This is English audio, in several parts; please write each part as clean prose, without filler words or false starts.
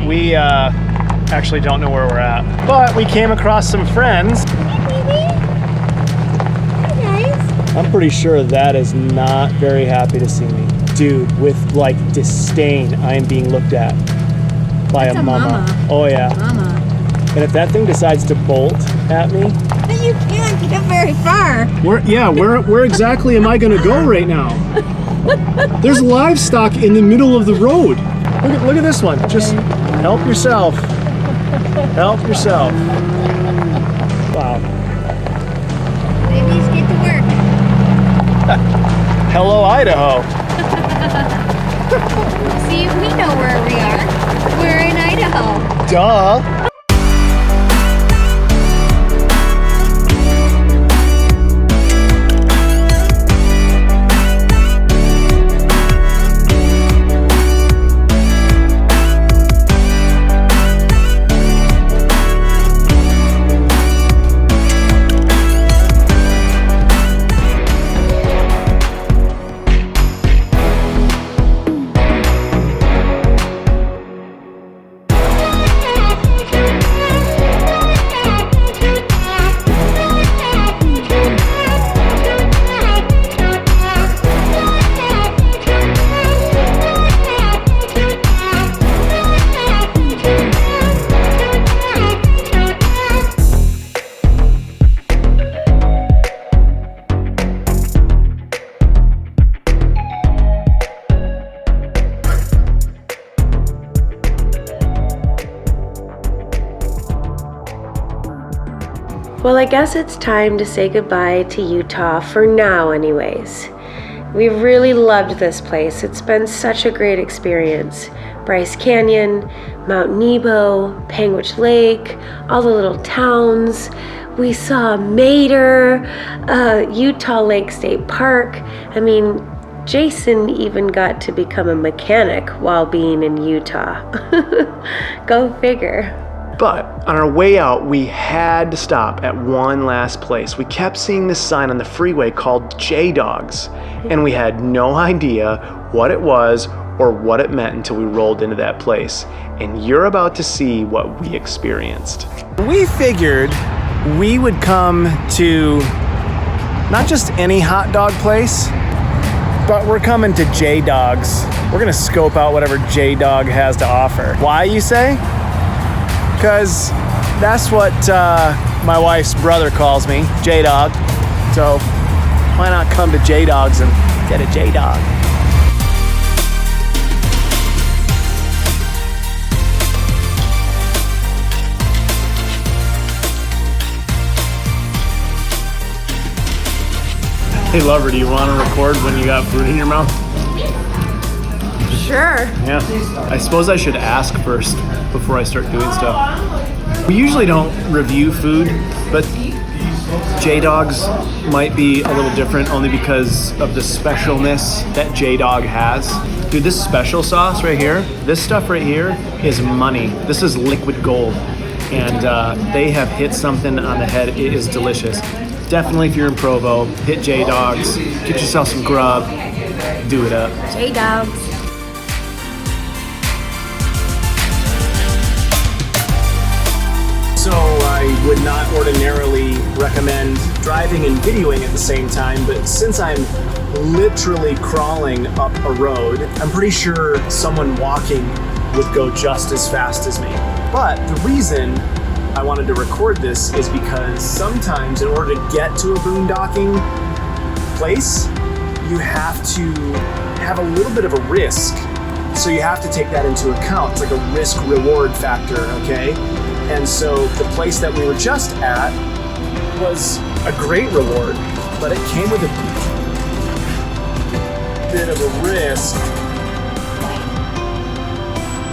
We actually don't know where we're at, but we came across some friends. I'm pretty sure that is not very happy to see me. Dude, with like disdain, I am being looked at by a mama. Oh yeah. Mama. And if that thing decides to bolt at me, you can't get very far. Where exactly am I gonna go right now? There's livestock in the middle of the road. Look at this one. Just help yourself. Help yourself. Wow. Babies, get to work. Hello, Idaho. See, we know where we are. We're in Idaho. Duh. Well, I guess it's time to say goodbye to Utah, for now anyways. We really loved this place. It's been such a great experience. Bryce Canyon, Mount Nebo, Panguitch Lake, all the little towns. We saw Mater, Utah Lake State Park. I mean, Jason even got to become a mechanic while being in Utah. Go figure. But on our way out, we had to stop at one last place. We kept seeing this sign on the freeway called JDAWGS, and we had no idea what it was or what it meant until we rolled into that place. And you're about to see what we experienced. We figured we would come to not just any hot dog place, but we're coming to JDAWGS. We're gonna scope out whatever JDAWG has to offer. Why, you say? Because that's what my wife's brother calls me, JDAWG. So why not come to JDAWGS and get a JDAWG? Hey lover, do you want to record when you got food in your mouth? Sure. Yeah. I suppose I should ask first before I start doing stuff. We usually don't review food, but JDAWGS might be a little different only because of the specialness that JDAWG has. Dude, this special sauce right here, this stuff right here is money. This is liquid gold. And they have hit something on the head. It is delicious. Definitely if you're in Provo, hit JDAWGS, get yourself some grub, do it up. JDAWGS. So I would not ordinarily recommend driving and videoing at the same time, but since I'm literally crawling up a road, I'm pretty sure someone walking would go just as fast as me. But the reason I wanted to record this is because sometimes in order to get to a boondocking place, you have to have a little bit of a risk. So you have to take that into account. It's like a risk-reward factor, okay? And so the place that we were just at was a great reward, but it came with a bit of a risk,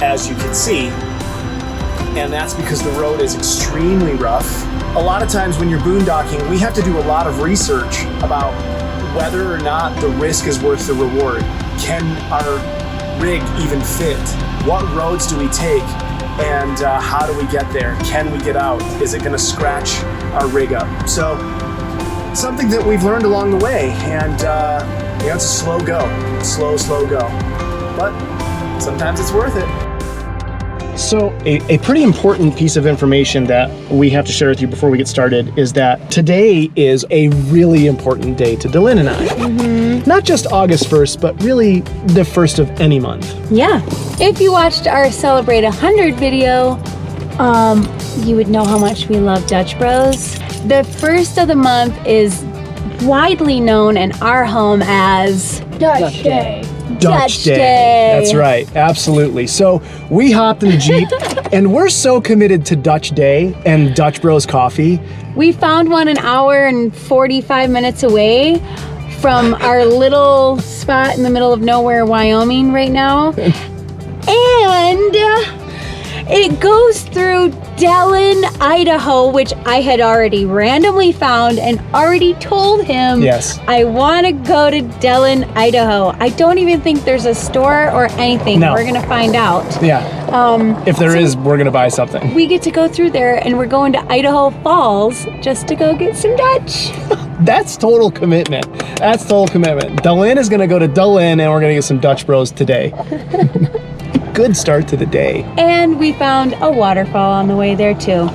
as you can see. And that's because the road is extremely rough. A lot of times when you're boondocking, we have to do a lot of research about whether or not the risk is worth the reward. Can our rig even fit? What roads do we take? And how do we get there? Can we get out? Is it gonna scratch our rig up? So, something that we've learned along the way, and it's a slow go. Slow go. But sometimes it's worth it. So a pretty important piece of information that we have to share with you before we get started is that today is a really important day to Deland and I. Not just August 1st, but really the first of any month. Yeah. If you watched our Celebrate 100 video, you would know how much we love Dutch Bros. The first of the month is widely known in our home as Dutch Day. Dutch Day. That's right, absolutely. So we hopped in the Jeep and we're so committed to Dutch Day and Dutch Bros coffee. We found one an hour and 45 minutes away from our little spot in the middle of nowhere, Wyoming right now. And it goes through Deland, Idaho, which I had already randomly found and already told him, yes, I want to go to Deland, Idaho. I don't even think there's a store or anything. No. We're going to find out. Yeah. If there is, we're going to buy something. We get to go through there and we're going to Idaho Falls just to go get some Dutch. That's total commitment. That's total commitment. Deland is going to go to Deland and we're going to get some Dutch Bros today. Good start to the day. And we found a waterfall on the way there too.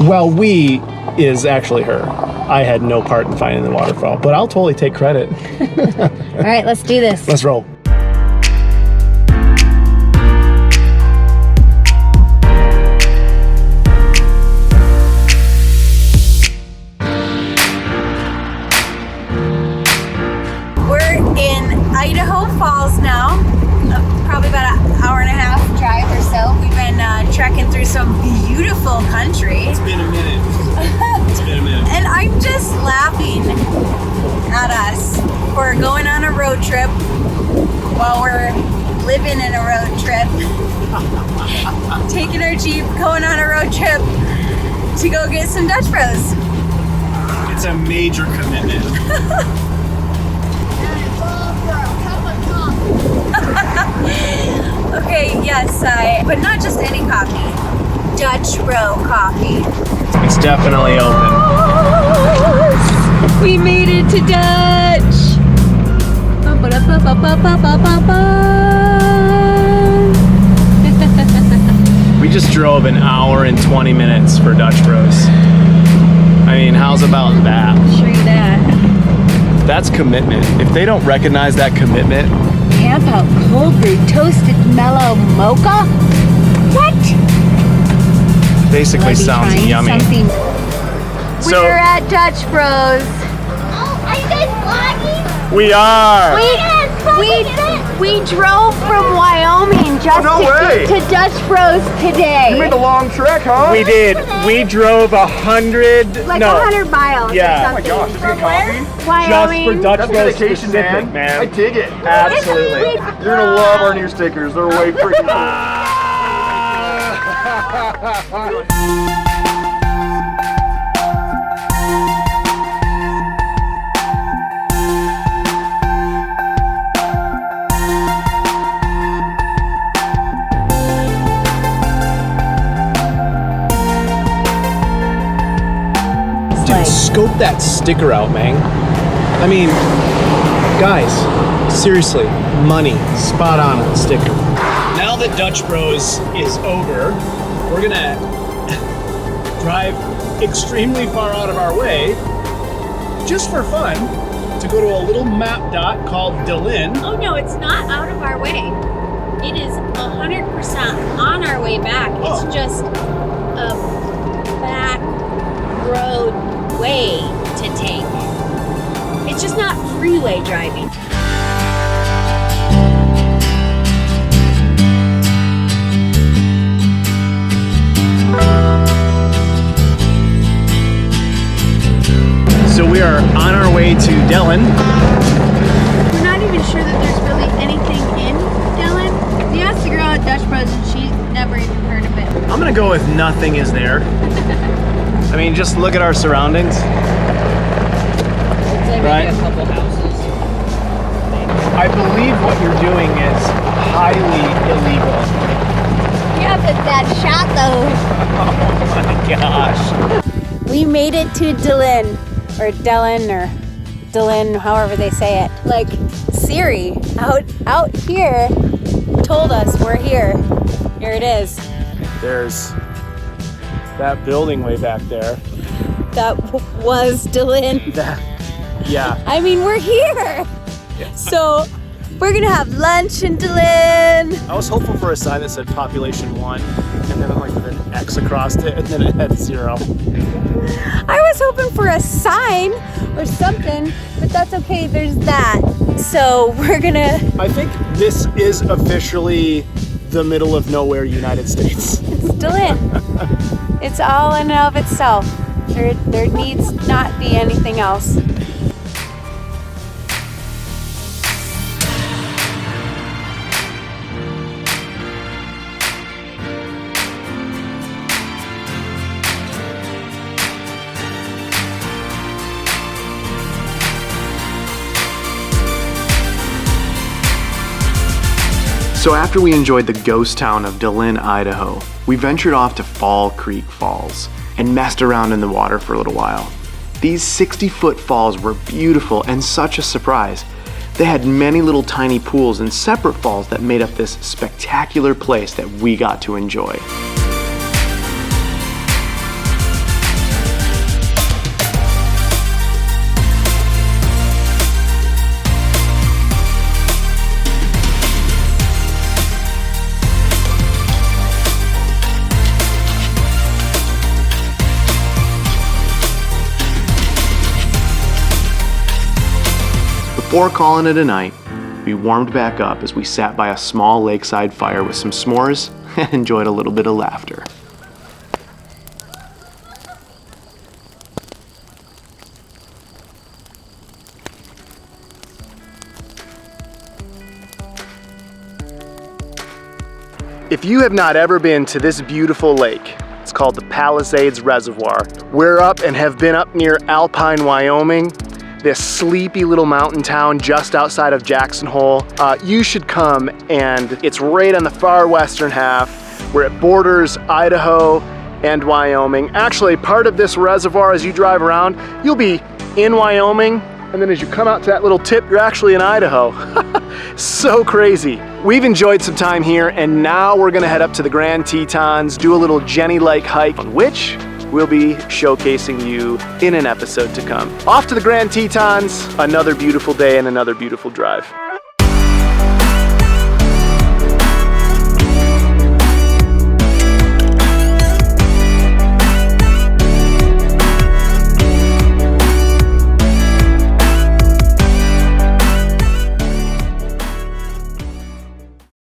Well, we is actually her. I had no part in finding the waterfall, but I'll totally take credit. All right, let's do this. Let's roll. We're in Idaho Falls now. Probably about an hour and a half drive or so. We've been trekking through some beautiful country. It's been a minute. It's been a minute. And I'm just laughing at us for going on a road trip while we're living in a road trip. Taking our Jeep, going on a road trip to go get some Dutch Bros. It's a major commitment. Okay, yes, but not just any coffee. Dutch Bro coffee. It's definitely open. We made it to Dutch. We just drove an hour and 20 minutes for Dutch Bros. I mean, how's about that? Sure that. That's commitment. If they don't recognize that commitment, Camp out cold brew toasted mellow mocha? What? basically sounds yummy. So we're at Dutch Bros. Oh, are you guys vlogging? we are. We drove from Wyoming just no to way. get to Dutch Bros today. You made the long trek, huh? We did. We drove 100. Like no. 100 miles Yeah. or something. Gosh, is it coffee? Wyoming. Just for Dutch That's Bros dedication, specific, man. I dig it. Absolutely. You're gonna love our new stickers. They're way freaking cool. Dude, scope that sticker out, man. I mean, guys, seriously, money, spot on the sticker. Now that Dutch Bros is over, we're gonna drive extremely far out of our way, just for fun, to go to a little map dot called Deland. Oh no, it's not out of our way. It is 100% on our way back. Oh. It's just a back road way to take. It's just not freeway driving. So we are on our way to Deland. We're not even sure that there's really anything in Deland. We asked the girl at Dutch Bros and she never even heard of it. I'm gonna go with nothing is there. I mean, just look at our surroundings. Right? A couple houses. I believe what you're doing is highly illegal. Yeah, but that shot though. Oh my gosh. We made it to Deland, or Deland, or Deland, however they say it. Like Siri out here told us we're here. Here it is. There's that building way back there. That was Deland. Yeah. I mean, we're here. So we're gonna have lunch in Deland. I was hopeful for a sign that said population 1, and then like with an X across it, and then it had 0. I was hoping for a sign or something, but that's okay, there's that. So we're gonna... I think this is officially the middle of nowhere United States. It's Deland. It's all in and of itself. There needs not be anything else. So after we enjoyed the ghost town of Deland, Idaho, we ventured off to Fall Creek Falls and messed around in the water for a little while. These 60-foot falls were beautiful and such a surprise. They had many little tiny pools and separate falls that made up this spectacular place that we got to enjoy. Before calling it a night, we warmed back up as we sat by a small lakeside fire with some s'mores and enjoyed a little bit of laughter. If you have not ever been to this beautiful lake, it's called the Palisades Reservoir. We're up and have been up near Alpine, Wyoming, this sleepy little mountain town just outside of Jackson Hole. You should come, and it's right on the far western half where it borders Idaho and Wyoming. Actually, part of this reservoir, as you drive around, you'll be in Wyoming, and then as you come out to that little tip, you're actually in Idaho. So crazy. We've enjoyed some time here, and now we're gonna head up to the Grand Tetons, do a little Jenny Lake hike, on which we'll be showcasing you in an episode to come. Off to the Grand Tetons, another beautiful day and another beautiful drive.